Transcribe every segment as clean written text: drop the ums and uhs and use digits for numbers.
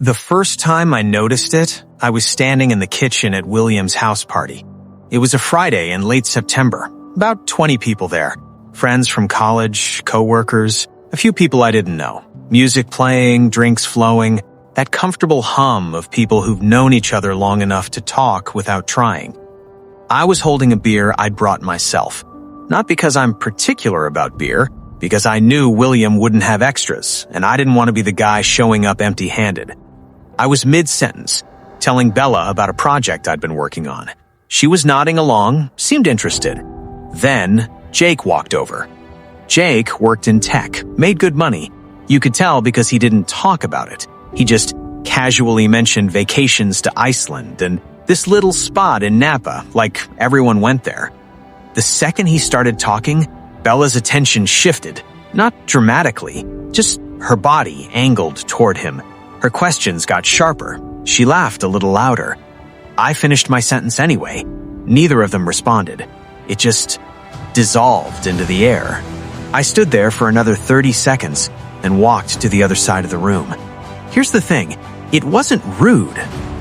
The first time I noticed it, I was standing in the kitchen at William's house party. It was a Friday in late September. About 20 people there. Friends from college, coworkers, a few people I didn't know. Music playing, drinks flowing, that comfortable hum of people who've known each other long enough to talk without trying. I was holding a beer I'd brought myself. Not because I'm particular about beer, because I knew William wouldn't have extras, and I didn't want to be the guy showing up empty-handed. I was mid-sentence, telling Bella about a project I'd been working on. She was nodding along, seemed interested. Then, Jake walked over. Jake worked in tech, made good money. You could tell because he didn't talk about it. He just casually mentioned vacations to Iceland and this little spot in Napa, like everyone went there. The second he started talking, Bella's attention shifted, not dramatically, just her body angled toward him. Her questions got sharper. She laughed a little louder. I finished my sentence anyway. Neither of them responded. It just dissolved into the air. I stood there for another 30 seconds and walked to the other side of the room. Here's the thing. It wasn't rude.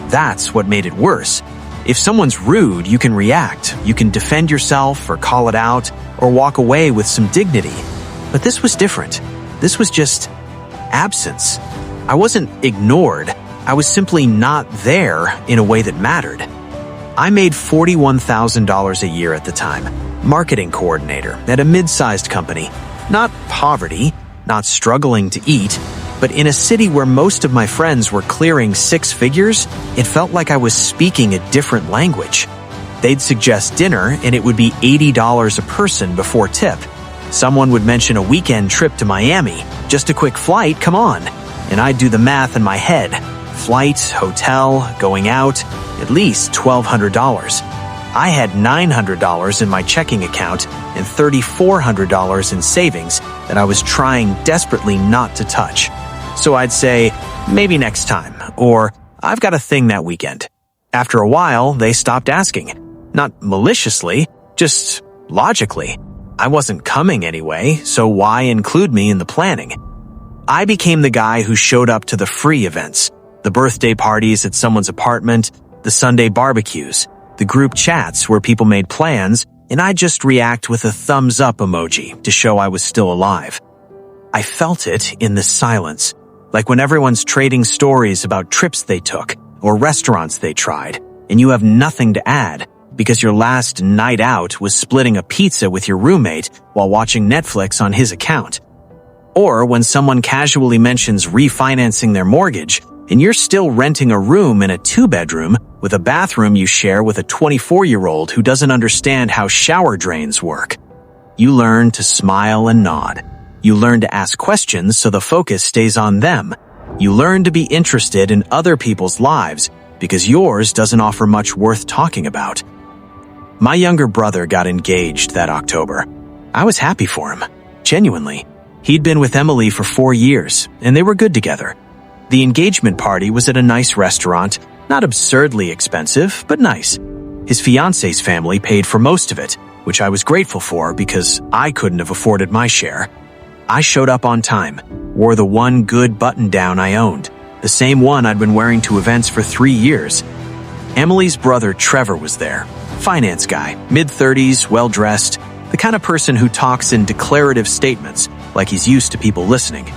That's what made it worse. If someone's rude, you can react. You can defend yourself or call it out or walk away with some dignity. But this was different. This was just absence. I wasn't ignored. I was simply not there in a way that mattered. I made $41,000 a year at the time, marketing coordinator at a mid-sized company. Not poverty, not struggling to eat, but in a city where most of my friends were clearing six figures, it felt like I was speaking a different language. They'd suggest dinner and it would be $80 a person before tip. Someone would mention a weekend trip to Miami. Just a quick flight, come on. And I'd do the math in my head. Flight, hotel, going out, at least $1,200. I had $900 in my checking account and $3,400 in savings that I was trying desperately not to touch. So I'd say, maybe next time, or I've got a thing that weekend. After a while, they stopped asking. Not maliciously, just logically. I wasn't coming anyway, so why include me in the planning? I became the guy who showed up to the free events, the birthday parties at someone's apartment, the Sunday barbecues, the group chats where people made plans, and I'd just react with a thumbs up emoji to show I was still alive. I felt it in the silence, like when everyone's trading stories about trips they took or restaurants they tried, and you have nothing to add because your last night out was splitting a pizza with your roommate while watching Netflix on his account. Or when someone casually mentions refinancing their mortgage and you're still renting a room in a 2-bedroom with a bathroom you share with a 24-year-old who doesn't understand how shower drains work. You learn to smile and nod. You learn to ask questions so the focus stays on them. You learn to be interested in other people's lives because yours doesn't offer much worth talking about. My younger brother got engaged that October. I was happy for him, genuinely. He'd been with Emily for 4 years, and they were good together. The engagement party was at a nice restaurant, not absurdly expensive, but nice. His fiance's family paid for most of it, which I was grateful for because I couldn't have afforded my share. I showed up on time, wore the one good button-down I owned, the same one I'd been wearing to events for 3 years. Emily's brother Trevor was there, finance guy, mid-30s, well-dressed, the kind of person who talks in declarative statements, like he's used to people listening.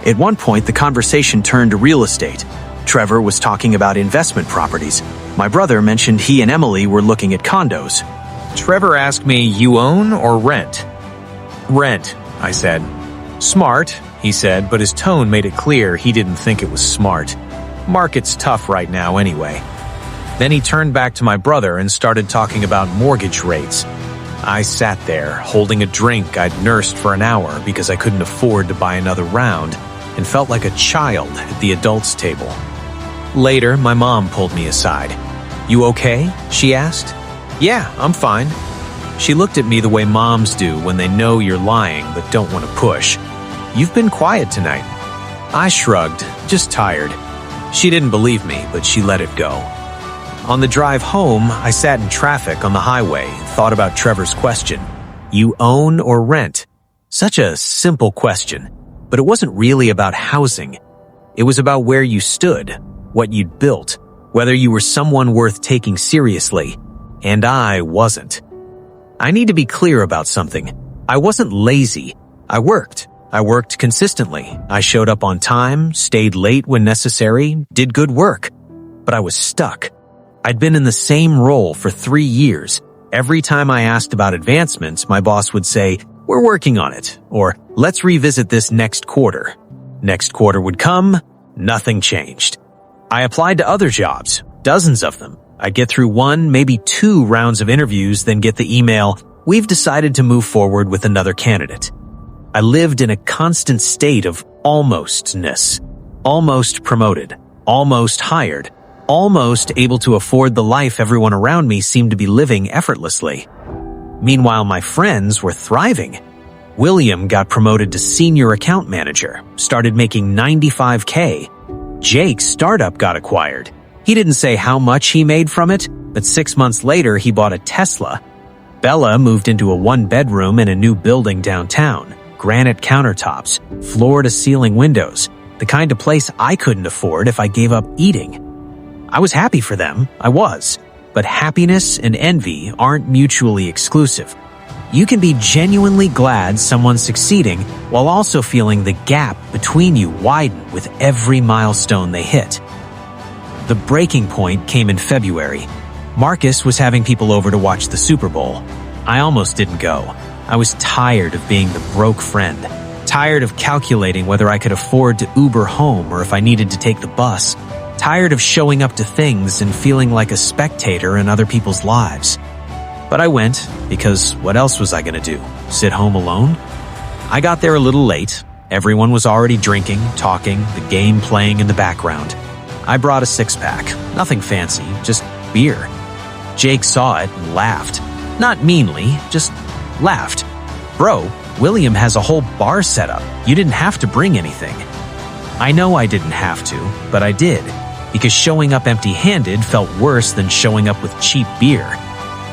At one point, the conversation turned to real estate. Trevor was talking about investment properties. My brother mentioned he and Emily were looking at condos. Trevor asked me, "You own or rent?" "Rent," I said. "Smart," he said, but his tone made it clear he didn't think it was smart. Market's tough right now anyway. Then he turned back to my brother and started talking about mortgage rates. I sat there, holding a drink I'd nursed for an hour because I couldn't afford to buy another round, and felt like a child at the adults' table. Later, my mom pulled me aside. "You okay?" she asked. "Yeah, I'm fine." She looked at me the way moms do when they know you're lying but don't want to push. "You've been quiet tonight." I shrugged, just tired. She didn't believe me, but she let it go. On the drive home, I sat in traffic on the highway and thought about Trevor's question. You own or rent? Such a simple question, but it wasn't really about housing. It was about where you stood, what you'd built, whether you were someone worth taking seriously. And I wasn't. I need to be clear about something. I wasn't lazy. I worked. I worked consistently. I showed up on time, stayed late when necessary, did good work. But I was stuck. I'd been in the same role for 3 years. Every time I asked about advancements, my boss would say, "We're working on it," or "Let's revisit this next quarter." Next quarter would come, nothing changed. I applied to other jobs, dozens of them. I'd get through 1, maybe 2 rounds of interviews, then get the email, "We've decided to move forward with another candidate." I lived in a constant state of almostness. Almost promoted, almost hired, almost able to afford the life everyone around me seemed to be living effortlessly. Meanwhile, my friends were thriving. William got promoted to senior account manager, started making $95K. Jake's startup got acquired. He didn't say how much he made from it, but 6 months later he bought a Tesla. Bella moved into a 1-bedroom in a new building downtown. Granite countertops, floor-to-ceiling windows, the kind of place I couldn't afford if I gave up eating. I was happy for them, I was, but happiness and envy aren't mutually exclusive. You can be genuinely glad someone's succeeding while also feeling the gap between you widen with every milestone they hit. The breaking point came in February. Marcus was having people over to watch the Super Bowl. I almost didn't go. I was tired of being the broke friend, tired of calculating whether I could afford to Uber home or if I needed to take the bus, tired of showing up to things and feeling like a spectator in other people's lives. But I went because what else was I going to do? Sit home alone? I got there a little late. Everyone was already drinking, talking, the game playing in the background. I brought a 6-pack, nothing fancy, just beer. Jake saw it and laughed. Not meanly, just laughed. "Bro, William has a whole bar set up. You didn't have to bring anything." I know I didn't have to, but I did, because showing up empty-handed felt worse than showing up with cheap beer.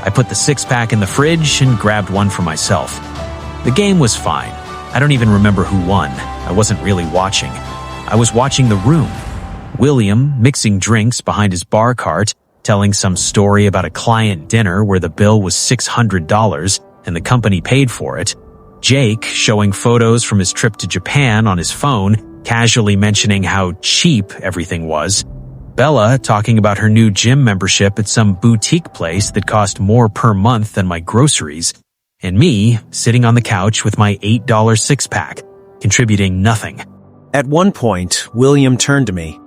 I put the 6-pack in the fridge and grabbed one for myself. The game was fine. I don't even remember who won. I wasn't really watching. I was watching the room. William mixing drinks behind his bar cart, telling some story about a client dinner where the bill was $600 and the company paid for it. Jake showing photos from his trip to Japan on his phone, casually mentioning how cheap everything was. Bella talking about her new gym membership at some boutique place that cost more per month than my groceries. And me sitting on the couch with my $8 6-pack, contributing nothing. At one point, William turned to me.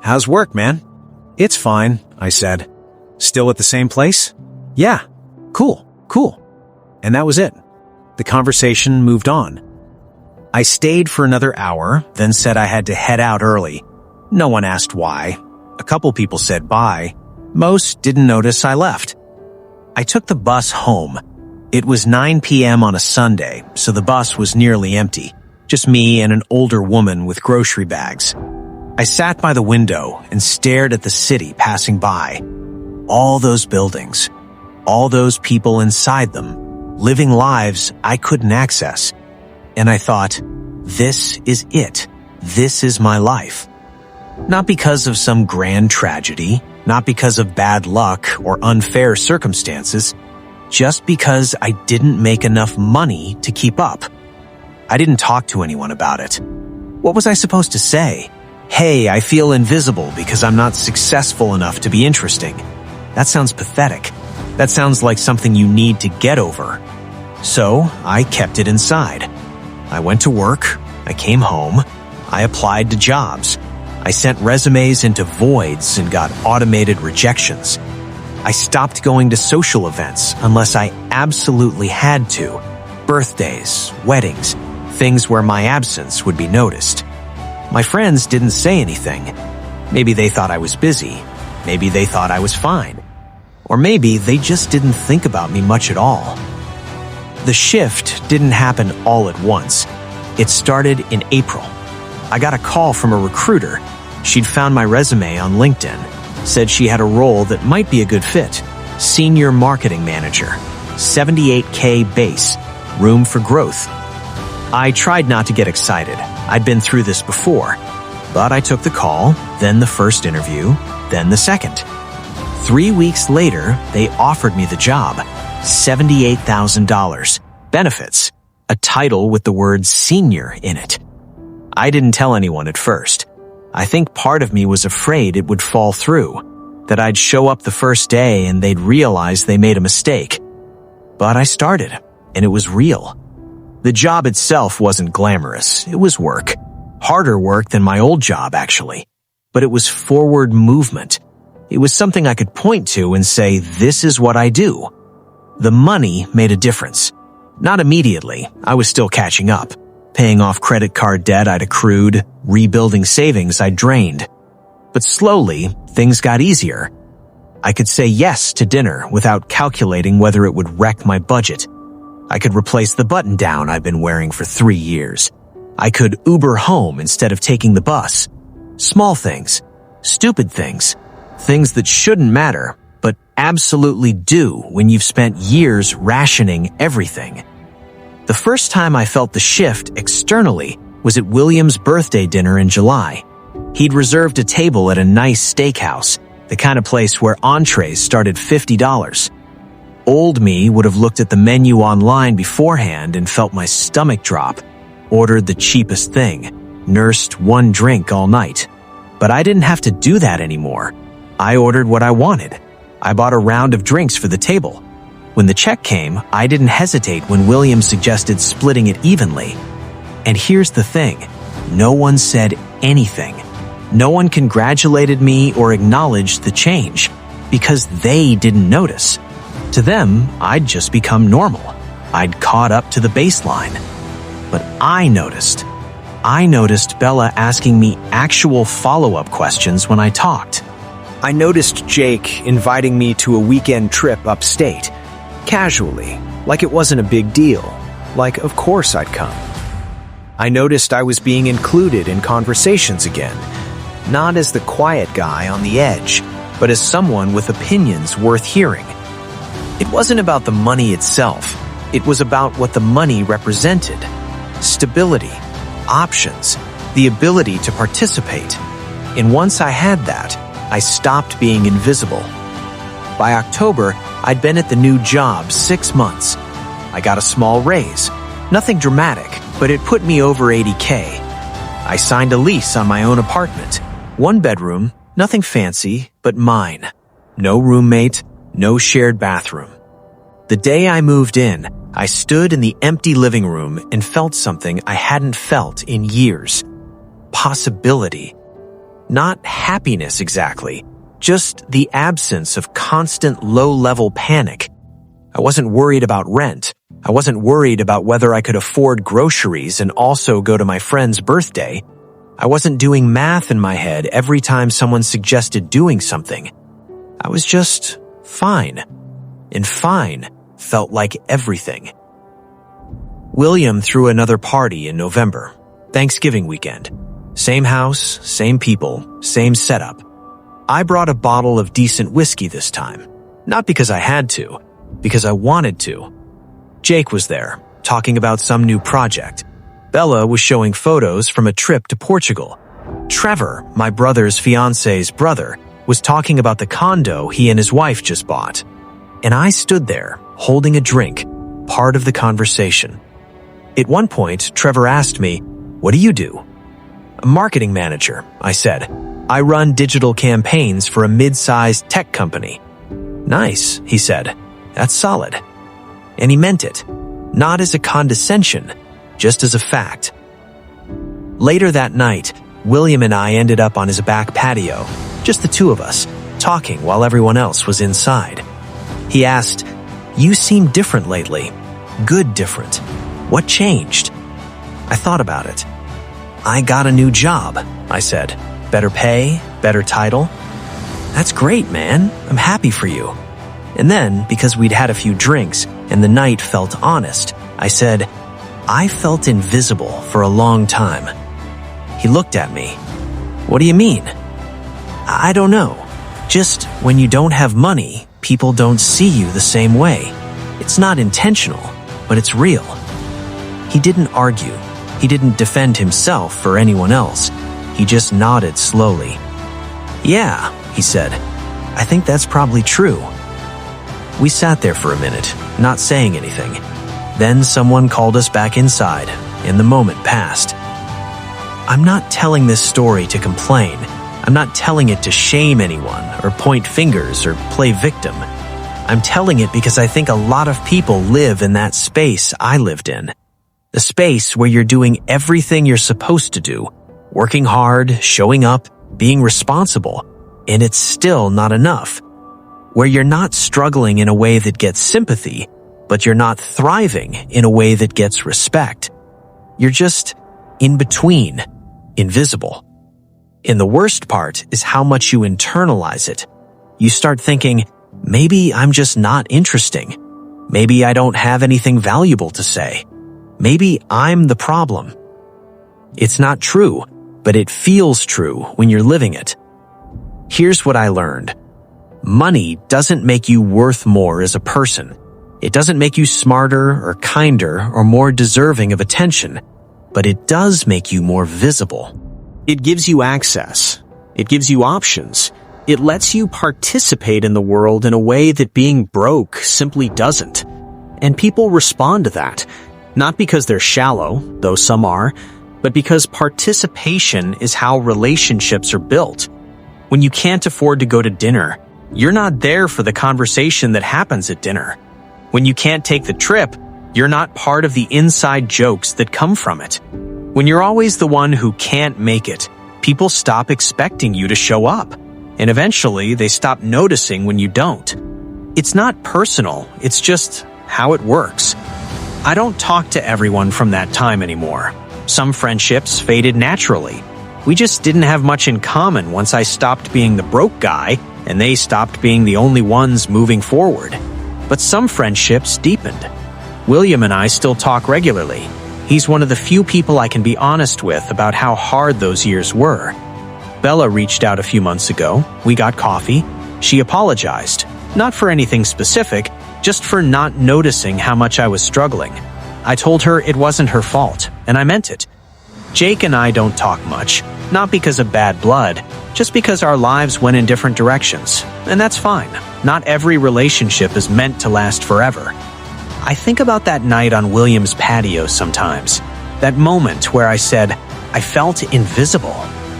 "How's work, man?" "It's fine," I said. "Still at the same place?" "Yeah." Cool. And that was it. The conversation moved on. I stayed for another hour, then said I had to head out early. No one asked why. A couple people said bye. Most didn't notice I left. I took the bus home. It was 9 p.m. on a Sunday, so the bus was nearly empty. Just me and an older woman with grocery bags. I sat by the window and stared at the city passing by. All those buildings. All those people inside them. Living lives I couldn't access. And I thought, this is it. This is my life. Not because of some grand tragedy, not because of bad luck or unfair circumstances, just because I didn't make enough money to keep up. I didn't talk to anyone about it. What was I supposed to say? "Hey, I feel invisible because I'm not successful enough to be interesting." That sounds pathetic. That sounds like something you need to get over. So I kept it inside. I went to work. I came home. I applied to jobs. I sent resumes into voids and got automated rejections. I stopped going to social events unless I absolutely had to. Birthdays, weddings, things where my absence would be noticed. My friends didn't say anything. Maybe they thought I was busy. Maybe they thought I was fine. Or maybe they just didn't think about me much at all. The shift didn't happen all at once. It started in April. I got a call from a recruiter. She'd found my resume on LinkedIn, said she had a role that might be a good fit. Senior marketing manager, $78K base, room for growth. I tried not to get excited. I'd been through this before. But I took the call, then the first interview, then the second. 3 weeks later, they offered me the job. $78,000. Benefits. A title with the word senior in it. I didn't tell anyone at first. I think part of me was afraid it would fall through, that I'd show up the first day and they'd realize they made a mistake. But I started, and it was real. The job itself wasn't glamorous. It was work. Harder work than my old job, actually. But it was forward movement. It was something I could point to and say, this is what I do. The money made a difference. Not immediately. I was still catching up, paying off credit card debt I'd accrued, rebuilding savings I'd drained. But slowly, things got easier. I could say yes to dinner without calculating whether it would wreck my budget. I could replace the button-down I've been wearing for 3 years. I could Uber home instead of taking the bus. Small things, stupid things, things that shouldn't matter, but absolutely do when you've spent years rationing everything. The first time I felt the shift externally was at William's birthday dinner in July. He'd reserved a table at a nice steakhouse, the kind of place where entrees started $50. Old me would have looked at the menu online beforehand and felt my stomach drop, ordered the cheapest thing, nursed one drink all night. But I didn't have to do that anymore. I ordered what I wanted. I bought a round of drinks for the table. When the check came, I didn't hesitate when William suggested splitting it evenly. And here's the thing. No one said anything. No one congratulated me or acknowledged the change because they didn't notice. To them, I'd just become normal. I'd caught up to the baseline. But I noticed. I noticed Bella asking me actual follow-up questions when I talked. I noticed Jake inviting me to a weekend trip upstate, casually, like it wasn't a big deal, like of course I'd come. I noticed I was being included in conversations again, not as the quiet guy on the edge, but as someone with opinions worth hearing. It wasn't about the money itself. It was about what the money represented. Stability, options, the ability to participate. And once I had that, I stopped being invisible. By October, I'd been at the new job 6 months. I got a small raise. Nothing dramatic, but it put me over $80K. I signed a lease on my own apartment. 1 bedroom, nothing fancy, but mine. No roommate, no shared bathroom. The day I moved in, I stood in the empty living room and felt something I hadn't felt in years. Possibility. Not happiness exactly, just the absence of constant low-level panic. I wasn't worried about rent. I wasn't worried about whether I could afford groceries and also go to my friend's birthday. I wasn't doing math in my head every time someone suggested doing something. I was just fine. And fine felt like everything. William threw another party in November, Thanksgiving weekend. Same house, same people, same setup. I brought a bottle of decent whiskey this time. Not because I had to, because I wanted to. Jake was there, talking about some new project. Bella was showing photos from a trip to Portugal. Trevor, my brother's fiance's brother, was talking about the condo he and his wife just bought. And I stood there, holding a drink, part of the conversation. At one point, Trevor asked me, "What do you do?" "A marketing manager," I said. "I run digital campaigns for a mid-sized tech company." "Nice," he said. "That's solid." And he meant it, not as a condescension, just as a fact. Later that night, William and I ended up on his back patio, just the two of us, talking while everyone else was inside. He asked, "You seem different lately. Good different. What changed?" I thought about it. "I got a new job," I said. "Better pay, better title." "That's great, man. I'm happy for you." And then, because we'd had a few drinks and the night felt honest, I said, "I felt invisible for a long time." He looked at me. "What do you mean?" "I don't know. Just when you don't have money, people don't see you the same way. It's not intentional, but it's real." He didn't argue. He didn't defend himself or anyone else. He just nodded slowly. "Yeah," he said. "I think that's probably true." We sat there for a minute, not saying anything. Then someone called us back inside, and the moment passed. I'm not telling this story to complain. I'm not telling it to shame anyone or point fingers or play victim. I'm telling it because I think a lot of people live in that space I lived in. The space where you're doing everything you're supposed to do, working hard, showing up, being responsible, and it's still not enough. Where you're not struggling in a way that gets sympathy, but you're not thriving in a way that gets respect. You're just in between, invisible. And the worst part is how much you internalize it. You start thinking, maybe I'm just not interesting. Maybe I don't have anything valuable to say. Maybe I'm the problem. It's not true, but it feels true when you're living it. Here's what I learned. Money doesn't make you worth more as a person. It doesn't make you smarter or kinder or more deserving of attention, but it does make you more visible. It gives you access. It gives you options. It lets you participate in the world in a way that being broke simply doesn't. And people respond to that, not because they're shallow, though some are, but because participation is how relationships are built. When you can't afford to go to dinner, you're not there for the conversation that happens at dinner. When you can't take the trip, you're not part of the inside jokes that come from it. When you're always the one who can't make it, people stop expecting you to show up, and eventually they stop noticing when you don't. It's not personal, it's just how it works. I don't talk to everyone from that time anymore. Some friendships faded naturally. We just didn't have much in common once I stopped being the broke guy and they stopped being the only ones moving forward. But some friendships deepened. William and I still talk regularly. He's one of the few people I can be honest with about how hard those years were. Bella reached out a few months ago. We got coffee. She apologized. Not for anything specific, just for not noticing how much I was struggling. I told her it wasn't her fault, and I meant it. Jake and I don't talk much, not because of bad blood, just because our lives went in different directions. And that's fine. Not every relationship is meant to last forever. I think about that night on William's patio sometimes. That moment where I said, I felt invisible.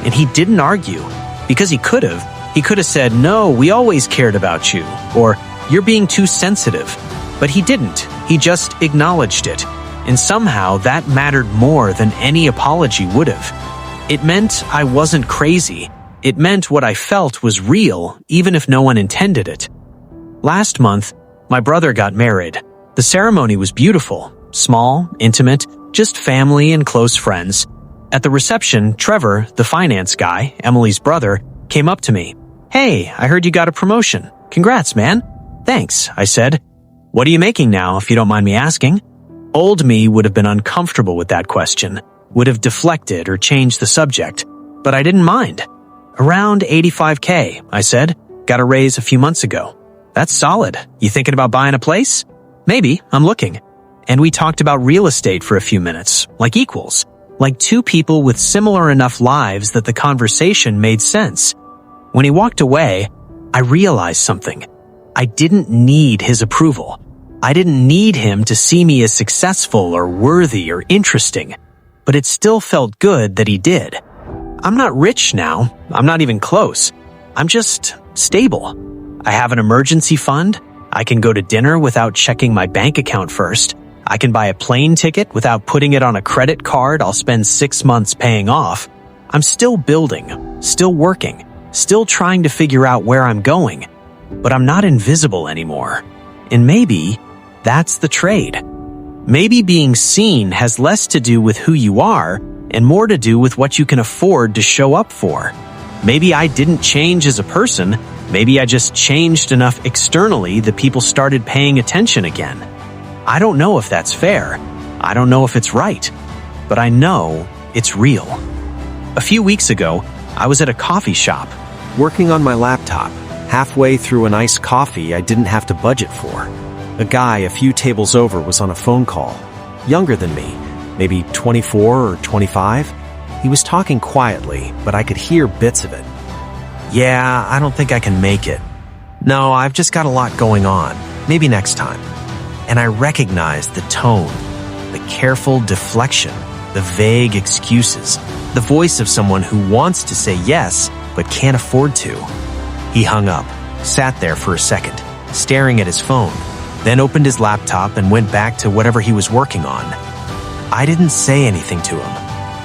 And he didn't argue. Because he could have. He could have said, no, we always cared about you. Or, you're being too sensitive. But he didn't. He just acknowledged it. And somehow that mattered more than any apology would have. It meant I wasn't crazy. It meant what I felt was real, even if no one intended it. Last month, my brother got married. The ceremony was beautiful, small, intimate, just family and close friends. At the reception, Trevor, the finance guy, Emily's brother, came up to me. Hey, I heard you got a promotion. Congrats, man. Thanks, I said. What are you making now, if you don't mind me asking? Old me would have been uncomfortable with that question, would have deflected or changed the subject, but I didn't mind. Around $85K, I said. Got a raise a few months ago. That's solid. You thinking about buying a place? Maybe, I'm looking. And we talked about real estate for a few minutes, like equals, like two people with similar enough lives that the conversation made sense. When he walked away, I realized something. I didn't need his approval. I didn't need him to see me as successful or worthy or interesting, but it still felt good that he did. I'm not rich now. I'm not even close. I'm just stable. I have an emergency fund. I can go to dinner without checking my bank account first. I can buy a plane ticket without putting it on a credit card I'll spend 6 months paying off. I'm still building, still working, still trying to figure out where I'm going, but I'm not invisible anymore. And maybe that's the trade. Maybe being seen has less to do with who you are and more to do with what you can afford to show up for. Maybe I didn't change as a person. Maybe I just changed enough externally that people started paying attention again. I don't know if that's fair. I don't know if it's right. But I know it's real. A few weeks ago, I was at a coffee shop, working on my laptop, halfway through an iced coffee I didn't have to budget for. A guy a few tables over was on a phone call, younger than me, maybe 24 or 25. He was talking quietly, but I could hear bits of it. "Yeah, I don't think I can make it. No, I've just got a lot going on. Maybe next time." And I recognized the tone, the careful deflection, the vague excuses, the voice of someone who wants to say yes, but can't afford to. He hung up, sat there for a second, staring at his phone, then opened his laptop and went back to whatever he was working on. I didn't say anything to him.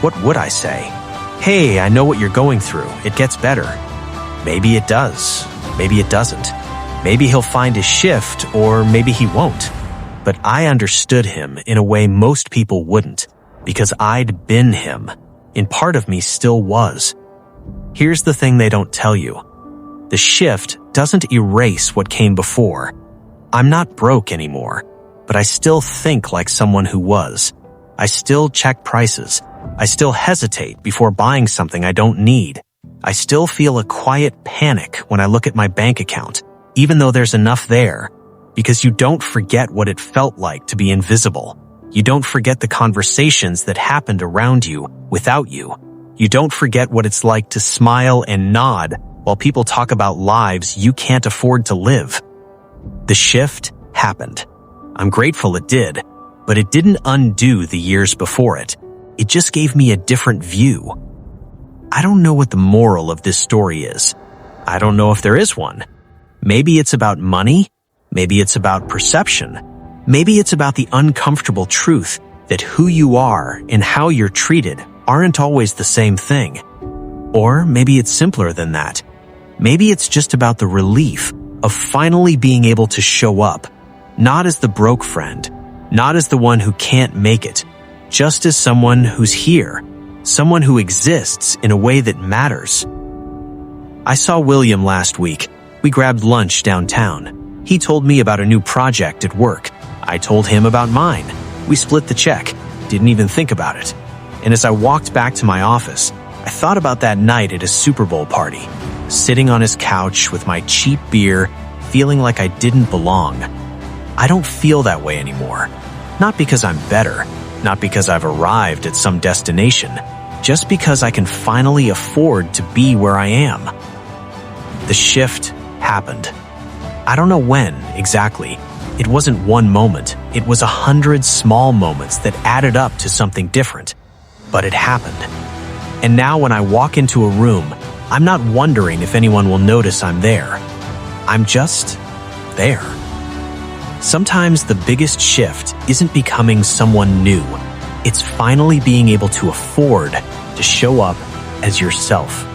What would I say? "Hey, I know what you're going through. It gets better." Maybe it does. Maybe it doesn't. Maybe he'll find his shift, or maybe he won't. But I understood him in a way most people wouldn't, because I'd been him, and part of me still was. Here's the thing they don't tell you. The shift doesn't erase what came before. I'm not broke anymore, but I still think like someone who was. I still check prices. I still hesitate before buying something I don't need. I still feel a quiet panic when I look at my bank account, even though there's enough there, because you don't forget what it felt like to be invisible. You don't forget the conversations that happened around you without you. You don't forget what it's like to smile and nod while people talk about lives you can't afford to live. The shift happened. I'm grateful it did, but it didn't undo the years before it. It just gave me a different view. I don't know what the moral of this story is. I don't know if there is one. Maybe it's about money. Maybe it's about perception. Maybe it's about the uncomfortable truth that who you are and how you're treated aren't always the same thing. Or maybe it's simpler than that. Maybe it's just about the relief of finally being able to show up, not as the broke friend, not as the one who can't make it, just as someone who's here, someone who exists in a way that matters. I saw William last week. We grabbed lunch downtown. He told me about a new project at work. I told him about mine. We split the check, didn't even think about it. And as I walked back to my office, I thought about that night at a Super Bowl party, sitting on his couch with my cheap beer, feeling like I didn't belong. I don't feel that way anymore. Not because I'm better, not because I've arrived at some destination, just because I can finally afford to be where I am. The shift happened. I don't know when exactly. It wasn't one moment. It was 100 small moments that added up to something different. But it happened. And now when I walk into a room, I'm not wondering if anyone will notice I'm there. I'm just there. Sometimes the biggest shift isn't becoming someone new. It's finally being able to afford to show up as yourself.